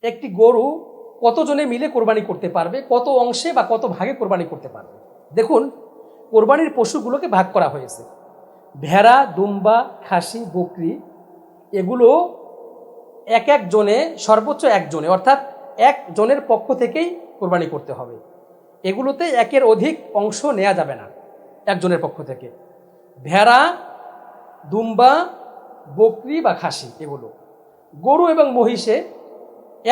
একটি গরু কতজনে মিলে কোরবানি করতে পারবে, কত অংশে বা কত ভাগে কোরবানি করতে পারবে? দেখুন, কোরবানির পশুগুলোকে ভাগ করা হয়েছে। ভেড়া, দুম্বা, খাসি, বকরি, এগুলো এক এক জনে, সর্বোচ্চ একজনে, অর্থাৎ একজনের পক্ষ থেকেই কোরবানি করতে হবে। এগুলোতে একের অধিক অংশ নেওয়া যাবে না একজনের পক্ষ থেকে। ভেড়া, দুম্বা, বকরি বা খাসি, এগুলো। গরু এবং মহিষে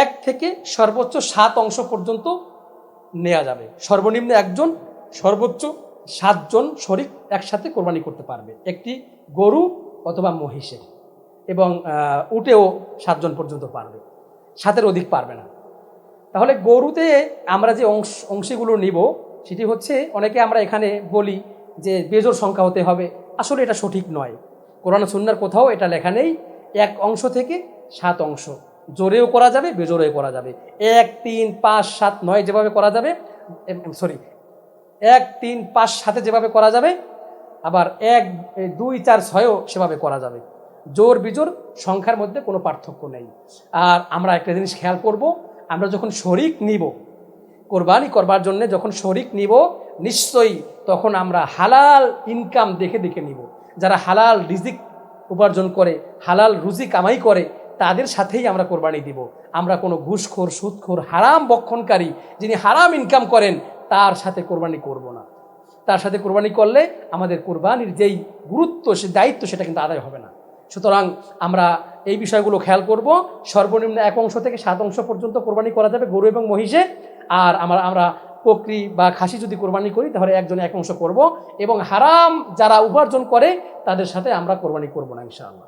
1 থেকে সর্বোচ্চ 7 অংশ পর্যন্ত নেওয়া যাবে। সর্বনিম্ন একজন, সর্বোচ্চ 7 জন শরিক একসাথে কোরবানি করতে পারবে একটি গরু অথবা মহিষে, এবং উটেও 7 জন পর্যন্ত পারবে, 7-এর অধিক পারবে না। তাহলে গরুতে আমরা যে অংশগুলো নিব সেটি হচ্ছে, অনেকে আমরা এখানে বলি যে বেজোড় সংখ্যা হতে হবে। আসলে এটা সঠিক নয়। কোরআন সুন্নাহর কোথাও এটা লেখা নেই। 1 অংশ থেকে 7 অংশ, জোরেও করা যাবে, বেজোরেও করা যাবে। 1, 3, 5, 7, 9 যেভাবে করা যাবে, 1, 3, 5, 7 যেভাবে করা যাবে, আবার 1, 2, 4, 6ও সেভাবে করা যাবে। জোর বিজোর সংখ্যার মধ্যে কোনো পার্থক্য নেই। আর আমরা একটা জিনিস খেয়াল করব, আমরা যখন শরিক নিব কোরবানি করবার জন্য, যখন শরিক নিব, নিশ্চয়ই তখন আমরা হালাল ইনকাম দেখে দেখে নিব। যারা হালাল রিজিক উপার্জন করে, হালাল রুজি কামাই করে, তাদের সাথেই আমরা কোরবানি দিব। আমরা কোনো ঘুষখোর, সুদখোর, হারাম বক্ষণকারী, যিনি হারাম ইনকাম করেন, তার সাথে কোরবানি করব না। তার সাথে কোরবানি করলে আমাদের কোরবানির যেই গুরুত্ব, সে দায়িত্ব, সেটা কিন্তু আদায় হবে না। সুতরাং আমরা এই বিষয়গুলো খেয়াল করব। সর্বনিম্ন 1 অংশ থেকে 7 অংশ পর্যন্ত কোরবানি করা যাবে গরু এবং মহিষে। আর আমরা বকরি বা খাসি যদি কোরবানি করি, তাহলে একজনে 1 অংশ করব, এবং হারাম যারা উপার্জন করে তাদের সাথে আমরা কোরবানি করব না ইনশাআল্লাহ।